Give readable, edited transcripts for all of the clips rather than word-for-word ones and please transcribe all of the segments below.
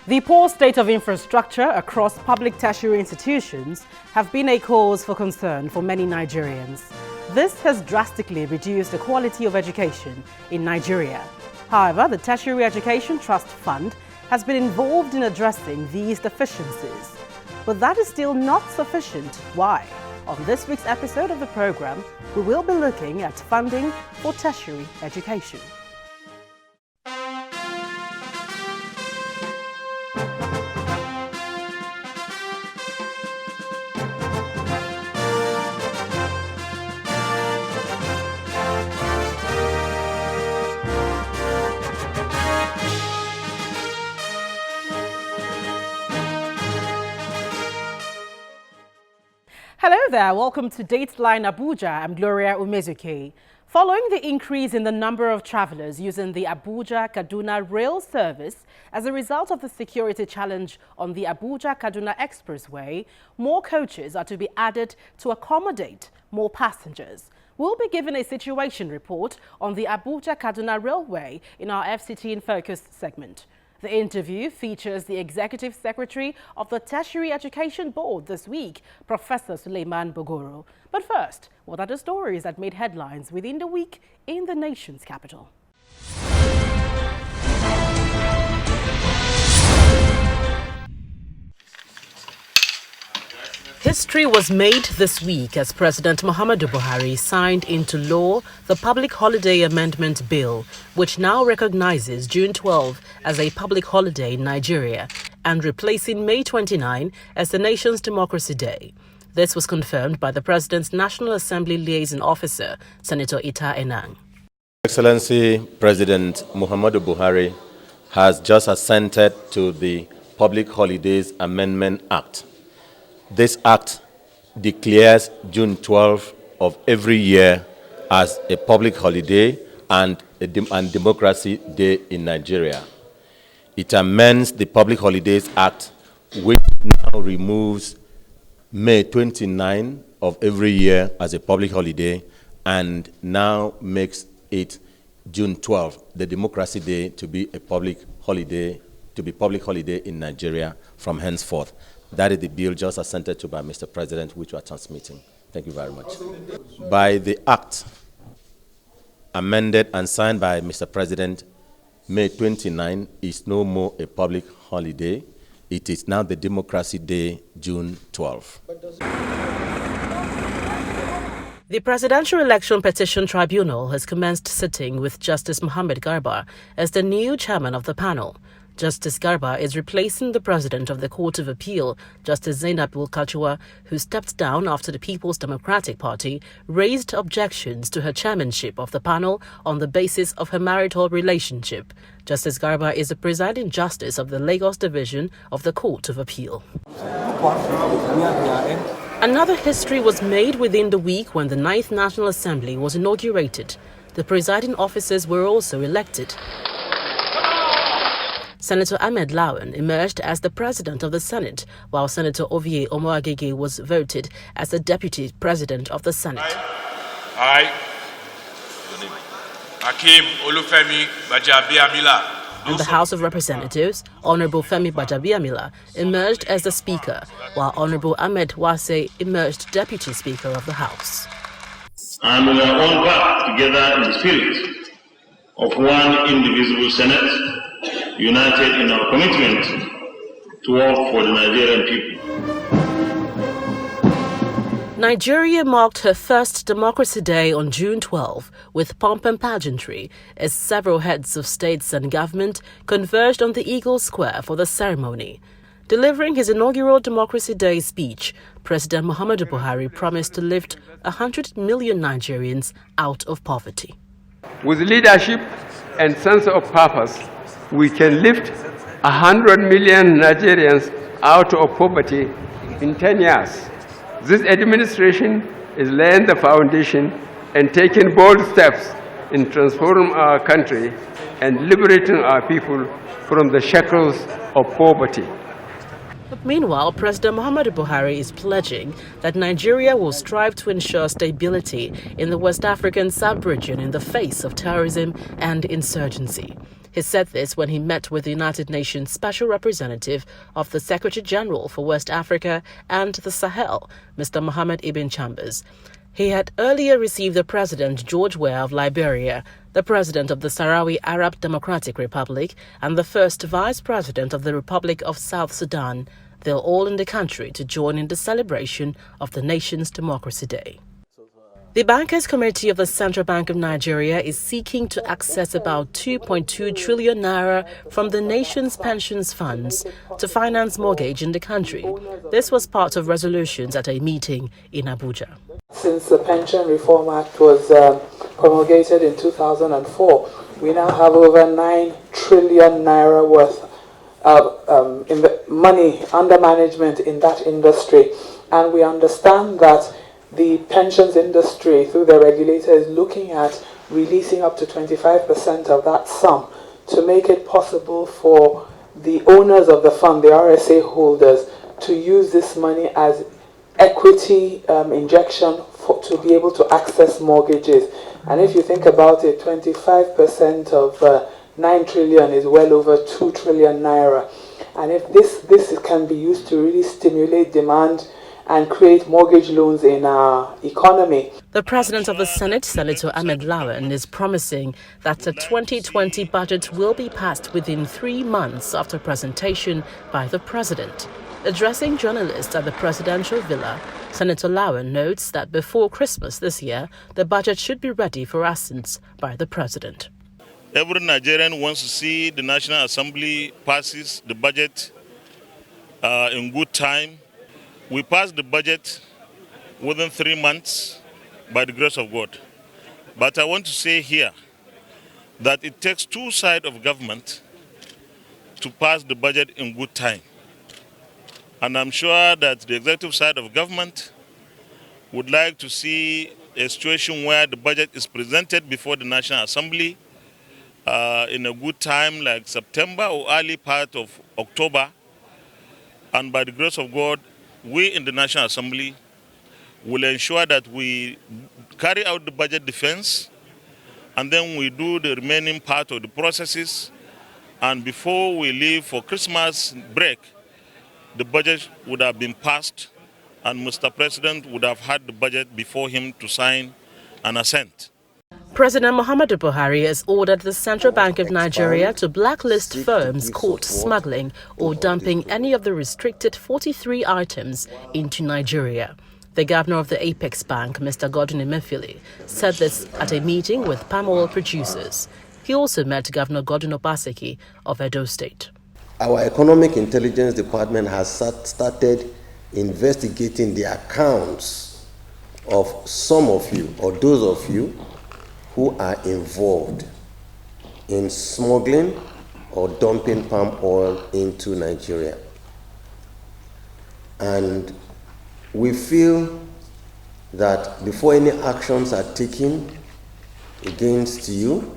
The poor state of infrastructure across public tertiary institutions have been a cause for concern for many Nigerians. This has drastically reduced the quality of education in Nigeria. However, the Tertiary Education Trust Fund has been involved in addressing these deficiencies. But that is still not sufficient. Why? On this week's episode of the program, we will be looking at funding for tertiary education. Hello there, welcome to Dateline Abuja. I'm Gloria Umezuke. Following the increase in the number of travelers using the Abuja-Kaduna rail service as a result of the security challenge on the Abuja-Kaduna Expressway, more coaches are to be added to accommodate more passengers. We'll be given a situation report on the Abuja-Kaduna Railway in our FCT in Focus segment. The interview features the Executive Secretary of the Tertiary Education Board this week, Professor Suleiman Bogoro. But first, what are the stories that made headlines within the week in the nation's capital? History was made this week as President Muhammadu Buhari signed into law the Public Holiday Amendment Bill, which now recognizes June 12 as a public holiday in Nigeria and replacing May 29 as the nation's Democracy Day. This was confirmed by the President's National Assembly Liaison Officer, Senator Ita Enang. Excellency President Muhammadu Buhari has just assented to the Public Holidays Amendment Act. This act declares June 12 of every year as a public holiday and Democracy Day in Nigeria. It amends the Public Holidays Act, which now removes May 29 of every year as a public holiday and now makes it June 12, the Democracy Day, to be a public holiday, in Nigeria from henceforth. That is the bill just assented to by Mr. President, which we are transmitting. Thank you very much. By the act amended and signed by Mr. President, May 29 is no more a public holiday. It is now the Democracy Day, June 12. The Presidential Election Petition Tribunal has commenced sitting with Justice Mohammed Garba as the new chairman of the panel. Justice Garba is replacing the president of the Court of Appeal, Justice Zainab Ulkachua, who stepped down after the People's Democratic Party raised objections to her chairmanship of the panel on the basis of her marital relationship. Justice Garba is the presiding justice of the Lagos Division of the Court of Appeal. Another history was made within the week when the 9th National Assembly was inaugurated. The presiding officers were also elected. Senator Ahmed Lawan emerged as the president of the Senate, while Senator Ovie Omoagege was voted as the deputy president of the Senate. I, Hakeem Olufemi Gbajabiamila. In the House of Representatives, Honorable Femi Gbajabiamila emerged as the Speaker, while Honorable Ahmed Wase emerged Deputy Speaker of the House. And we are all back together in the spirit of one indivisible Senate, united in our commitment to work for the Nigerian people. Nigeria marked her first Democracy Day on June 12 with pomp and pageantry as several heads of states and government converged on the Eagle Square for the ceremony. Delivering his inaugural Democracy Day speech, President Muhammadu Buhari promised to lift 100 million Nigerians out of poverty. With leadership and sense of purpose, we can lift 100 million Nigerians out of poverty in 10 years. This administration is laying the foundation and taking bold steps in transforming our country and liberating our people from the shackles of poverty. But meanwhile, President Muhammadu Buhari is pledging that Nigeria will strive to ensure stability in the West African sub-region in the face of terrorism and insurgency. He said this when he met with the United Nations Special Representative of the Secretary General for West Africa and the Sahel, Mr. Mohammed Ibn Chambers. He had earlier received the President George Weah of Liberia, the President of the Sahrawi Arab Democratic Republic, and the first Vice President of the Republic of South Sudan. They're all in the country to join in the celebration of the nation's Democracy Day. The Bankers Committee of the Central Bank of Nigeria is seeking to access about 2.2 trillion naira from the nation's pensions funds to finance mortgage in the country. This was part of resolutions at a meeting in Abuja. Since the Pension Reform Act was promulgated in 2004, we now have over 9 trillion naira worth of money under management in that industry. And we understand that the pensions industry, through the regulator, is looking at releasing up to 25% of that sum to make it possible for the owners of the fund, the RSA holders, to use this money as equity injection to be able to access mortgages. And if you think about it, 25% of 9 trillion is well over 2 trillion naira. And if this can be used to really stimulate demand and create mortgage loans in our economy. The President of the Senate, Senator Ahmed Lawan, is promising that the 2020 budget will be passed within 3 months after presentation by the President. Addressing journalists at the presidential villa, Senator Lawan notes that before Christmas this year, the budget should be ready for assent by the President. Every Nigerian wants to see the National Assembly passes the budget in good time. We passed the budget within 3 months by the grace of God. But I want to say here that it takes two sides of government to pass the budget in good time. And I'm sure that the executive side of government would like to see a situation where the budget is presented before the National Assembly in a good time, like September or early part of October. And by the grace of God, we in the National Assembly will ensure that we carry out the budget defense, and then we do the remaining part of the processes. And before we leave for Christmas break, the budget would have been passed, and Mr. President would have had the budget before him to sign and assent. President Muhammadu Buhari has ordered the Central Bank of Nigeria to blacklist firms caught smuggling or dumping any of the restricted 43 items into Nigeria. The governor of the Apex Bank, Mr. Godwin Emefiele, said this at a meeting with palm oil producers. He also met Governor Godwin Obaseki of Edo State. Our Economic Intelligence Department has started investigating the accounts of some of you, or those of you, who are involved in smuggling or dumping palm oil into Nigeria. And we feel that before any actions are taken against you,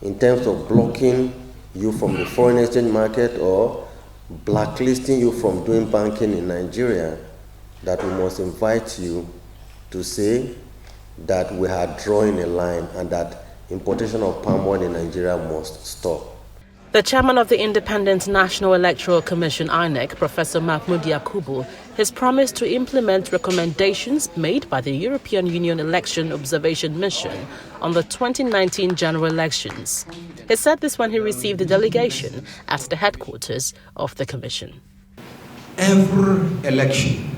in terms of blocking you from the foreign exchange market or blacklisting you from doing banking in Nigeria, that we must invite you to say that we are drawing a line and that importation of palm oil in Nigeria must stop. The chairman of the Independent National Electoral Commission, INEC, Professor Mahmoud Yakubu, has promised to implement recommendations made by the European Union Election Observation Mission on the 2019 general elections. He said this when he received the delegation at the headquarters of the commission. Every election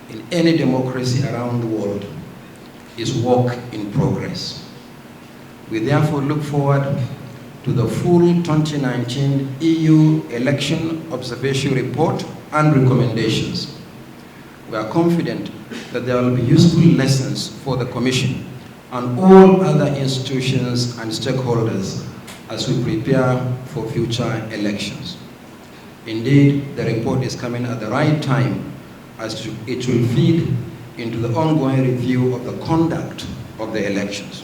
in any democracy around the world is work in progress. We therefore look forward to the full 2019 EU Election Observation Report and recommendations. We are confident that there will be useful lessons for the Commission and all other institutions and stakeholders as we prepare for future elections. Indeed, the report is coming at the right time as it will feed into the ongoing review of the conduct of the elections.